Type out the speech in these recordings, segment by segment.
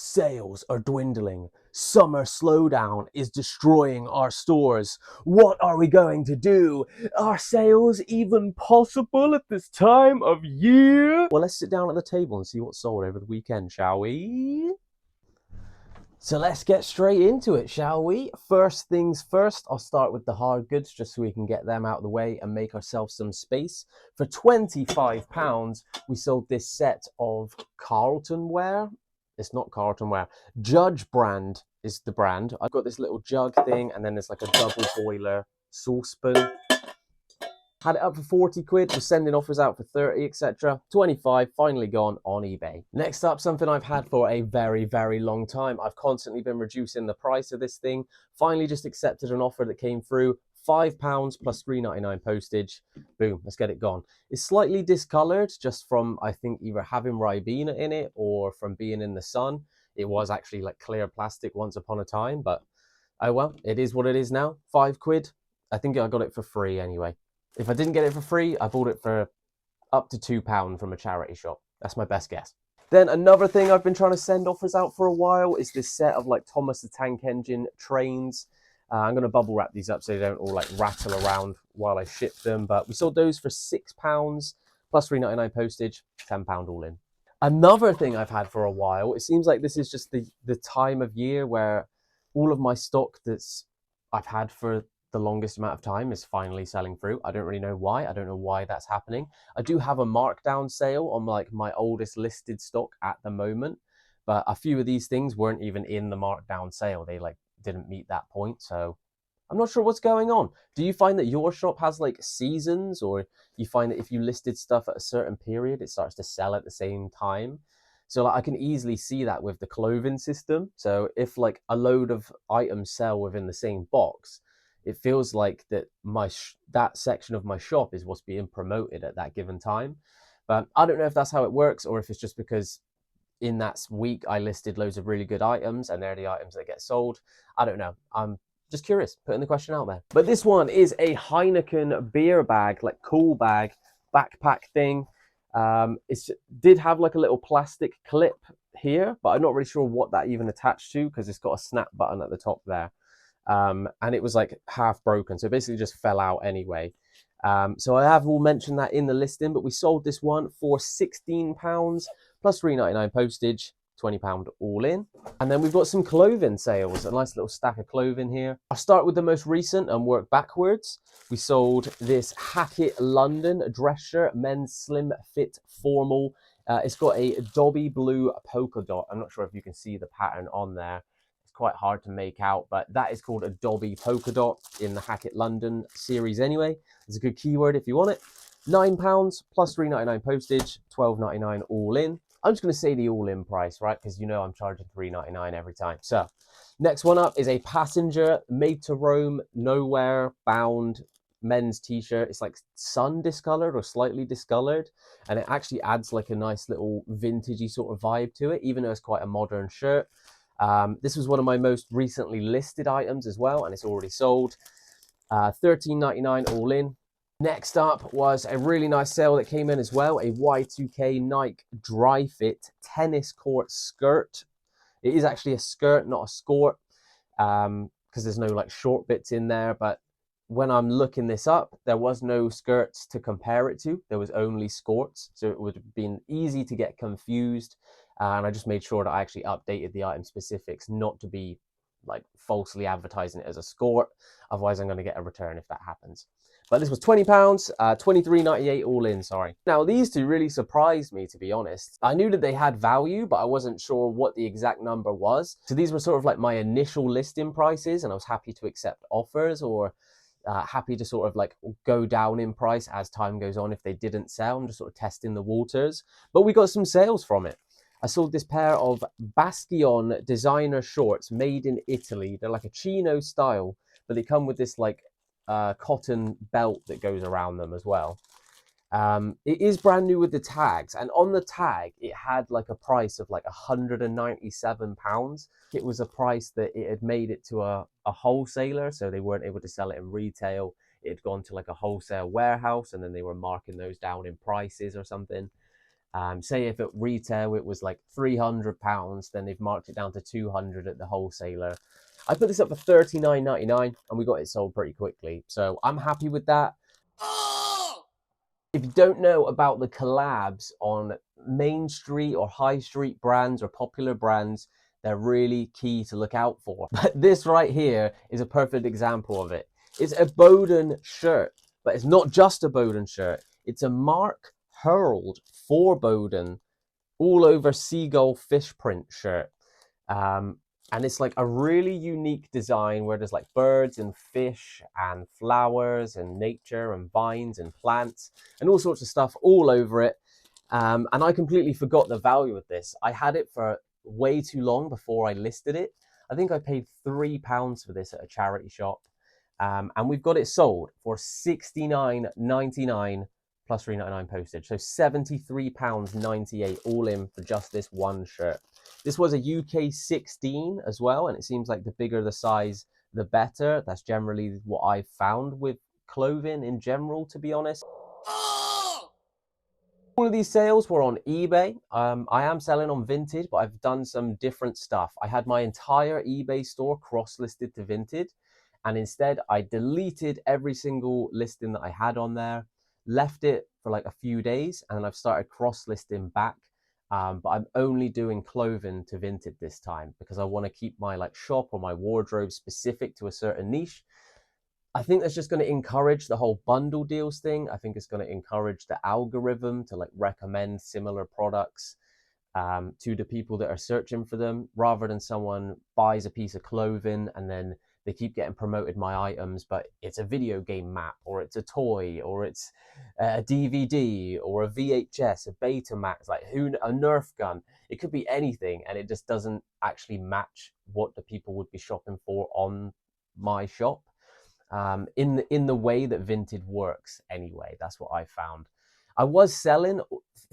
Sales are dwindling. Summer slowdown is destroying our stores. What are we going to do? Are sales even possible at this time of year? Well, let's sit down at the table and see what's sold over the weekend, shall we? So let's get straight into it, shall we? First things first, I'll start with the hard goods just so we can get them out of the way and make ourselves some space. For £25, we sold this set of Carlton ware. It's not Carlton ware. Judge brand is the brand. I've got this little jug thing, and then there's like a double boiler saucepan. Had it up for 40 quid, was sending offers out for 30, etc. 25, finally gone on eBay. Next up, something I've had for a very, very long time. I've constantly been reducing the price of this thing. Finally just accepted an offer that came through. £5 plus £3.99 postage. Boom, let's get it gone. It's slightly discolored just from, I think, either having Ribena in it or from being in the sun. It was actually like clear plastic once upon a time, but oh well, it is what it is now. 5 quid. I think I got it for free anyway. If I didn't get it for free, I bought it for up to £2 from a charity shop. That's my best guess. Then another thing I've been trying to send offers out for a while is this set of like Thomas the Tank Engine trains. I'm going to bubble wrap these up so they don't all like rattle around while I ship them. But we sold those for £6 plus £3.99 postage, £10 all in. Another thing I've had for a while, it seems like this is just the time of year where all of my stock that's I've had for the longest amount of time is finally selling through. I don't really know why. I don't know why that's happening. I do have a markdown sale on like my oldest listed stock at the moment, but a few of these things weren't even in the markdown sale. They like didn't meet that point. So I'm not sure what's going on. Do you find that your shop has like seasons, or you find that if you listed stuff at a certain period, it starts to sell at the same time? So like, I can easily see that with the clothing system. So if like a load of items sell within the same box, it feels like that that section of my shop is what's being promoted at that given time. But I don't know if that's how it works, or if it's just because in that week I listed loads of really good items and they're the items that get sold. I don't know. I'm just curious, putting the question out there. But this one is a Heineken beer bag, like cool bag, backpack thing. It did have like a little plastic clip here, but I'm not really sure what that even attached to because it's got a snap button at the top there. And it was like half broken, so it basically just fell out anyway. So I have all mentioned that in the listing, but we sold this one for £16 plus £3.99 postage, £20 all in. And then we've got some clothing sales, a nice little stack of clothing here. I'll start with the most recent and work backwards. We sold this Hackett London dress shirt, men's slim fit formal. It's got a Dobby blue polka dot. I'm not sure if you can see the pattern on there. Quite hard to make out, but that is called a Dobby polka dot in the Hackett London series anyway. It's a good keyword if you want it. £9 plus £3.99 postage, £12.99 all in. I'm just going to say the all in price, right? Because you know I'm charging £3.99 every time. So next one up is a Passenger made to roam, nowhere bound men's t-shirt. It's like sun discolored or slightly discolored, and it actually adds like a nice little vintagey sort of vibe to it, even though it's quite a modern shirt. This was one of my most recently listed items as well, and it's already sold. $13.99 all in. Next up was a really nice sale that came in as well, a Y2K Nike dry fit tennis court skirt. It is actually a skirt, not a skort, because there's no like short bits in there, but when I'm looking this up, there was no skirts to compare it to. There was only skorts, so it would have been easy to get confused. And I just made sure that I actually updated the item specifics not to be like falsely advertising it as a skort. Otherwise, I'm going to get a return if that happens. But this was £20, $23.98 all in, sorry. Now, these two really surprised me, to be honest. I knew that they had value, but I wasn't sure what the exact number was. So these were sort of like my initial listing prices, and I was happy to accept offers or happy to sort of like go down in price as time goes on if they didn't sell. I'm just sort of testing the waters. But we got some sales from it. I sold this pair of Bastion designer shorts made in Italy. They're like a chino style, but they come with this like cotton belt that goes around them as well. It is brand new with the tags, and on the tag it had like a price of like £197. It was a price that it had made it to a wholesaler, so they weren't able to sell it in retail. It had gone to like a wholesale warehouse, and then they were marking those down in prices or something. Say if at retail it was like £300, then they've marked it down to 200 at the wholesaler. I put this up for $39.99 and we got it sold pretty quickly. So I'm happy with that. If you don't know about the collabs on main street or high street brands or popular brands, they're really key to look out for. But this right here is a perfect example of it. It's a Bowden shirt, but it's not just a Bowden shirt. It's a Mark Hurled for Bowden all over seagull fish print shirt. And it's like a really unique design where there's like birds and fish and flowers and nature and vines and plants and all sorts of stuff all over it. And I completely forgot the value of this. I had it for way too long before I listed it. I think I paid £3 for this at a charity shop. And we've got it sold for $69.99 plus £3.99 postage. So £73.98 all in for just this one shirt. This was a UK 16 as well, and it seems like the bigger the size, the better. That's generally what I've found with clothing in general, to be honest. All of these sales were on eBay. I am selling on Vinted, but I've done some different stuff. I had my entire eBay store cross-listed to Vinted, and instead I deleted every single listing that I had on there, left it for like a few days, and then I've started cross-listing back. But I'm only doing clothing to Vinted this time because I want to keep my like shop or my wardrobe specific to a certain niche. I think that's just going to encourage the whole bundle deals thing. I think it's going to encourage the algorithm to like recommend similar products to the people that are searching for them, rather than someone buys a piece of clothing and then they keep getting promoted my items, but it's a video game map, or it's a toy, or it's a DVD, or a VHS, a Betamax, like a Nerf gun. It could be anything, and it just doesn't actually match what the people would be shopping for on my shop. In the way that Vinted works anyway. That's what I found. I was selling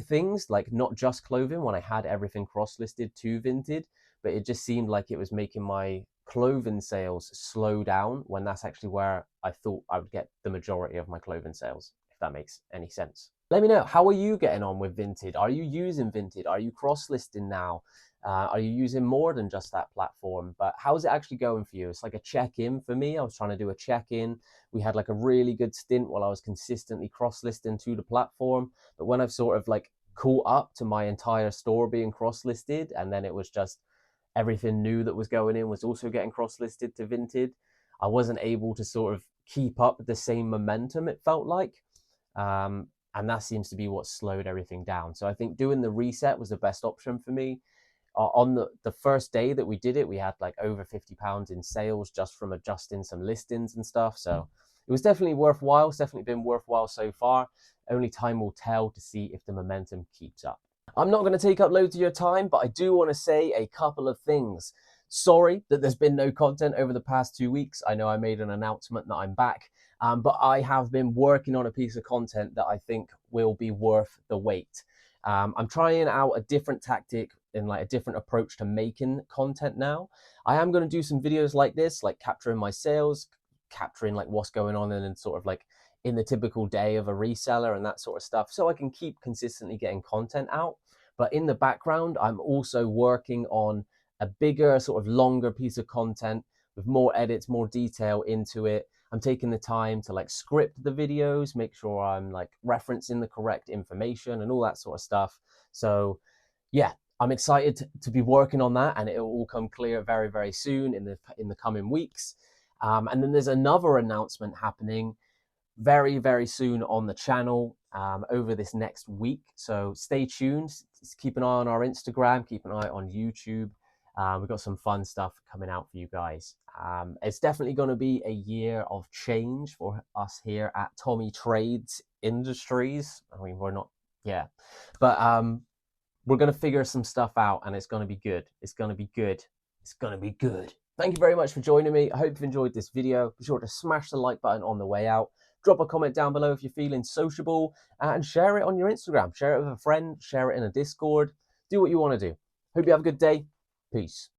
things like not just clothing when I had everything cross-listed to Vinted, but it just seemed like it was making my clothing sales slow down when that's actually where I thought I would get the majority of my clothing sales, if that makes any sense. Let me know, how are you getting on with Vinted? Are you using Vinted? Are you cross-listing now? Are you using more than just that platform? But how's it actually going for you? It's like a check-in for me. I was trying to do a check-in. We had like a really good stint while I was consistently cross-listing to the platform. But when I've sort of like caught up to my entire store being cross-listed, and then it was just everything new that was going in was also getting cross-listed to Vinted, I wasn't able to sort of keep up the same momentum, it felt like. And that seems to be what slowed everything down. So I think doing the reset was the best option for me. On the first day that we did it, we had like over £50 in sales just from adjusting some listings and stuff. So it was definitely worthwhile. It's definitely been worthwhile so far. Only time will tell to see if the momentum keeps up. I'm not going to take up loads of your time, but I do want to say a couple of things. Sorry that there's been no content over the past 2 weeks. I know I made an announcement that I'm back, but I have been working on a piece of content that I think will be worth the wait. I'm trying out a different tactic and like a different approach to making content now. I am going to do some videos like this, like capturing my sales, capturing like what's going on and sort of like in the typical day of a reseller and that sort of stuff, so I can keep consistently getting content out. But in the background, I'm also working on a bigger, sort of longer piece of content with more edits, more detail into it. I'm taking the time to like script the videos, make sure I'm like referencing the correct information and all that sort of stuff. So yeah, I'm excited to be working on that, and it will all come clear very, very soon in the coming weeks. And then there's another announcement happening very, very soon on the channel over this next week. So stay tuned. Just keep an eye on our Instagram, keep an eye on YouTube. We've got some fun stuff coming out for you guys. It's definitely going to be a year of change for us here at Tommy Trades Industries. I mean, we're not, yeah, but we're going to figure some stuff out, and it's going to be good. It's going to be good. It's going to be good. Thank you very much for joining me. I hope you've enjoyed this video. Be sure to smash the like button on the way out. Drop a comment down below if you're feeling sociable, and share it on your Instagram. Share it with a friend. Share it in a Discord. Do what you want to do. Hope you have a good day. Peace.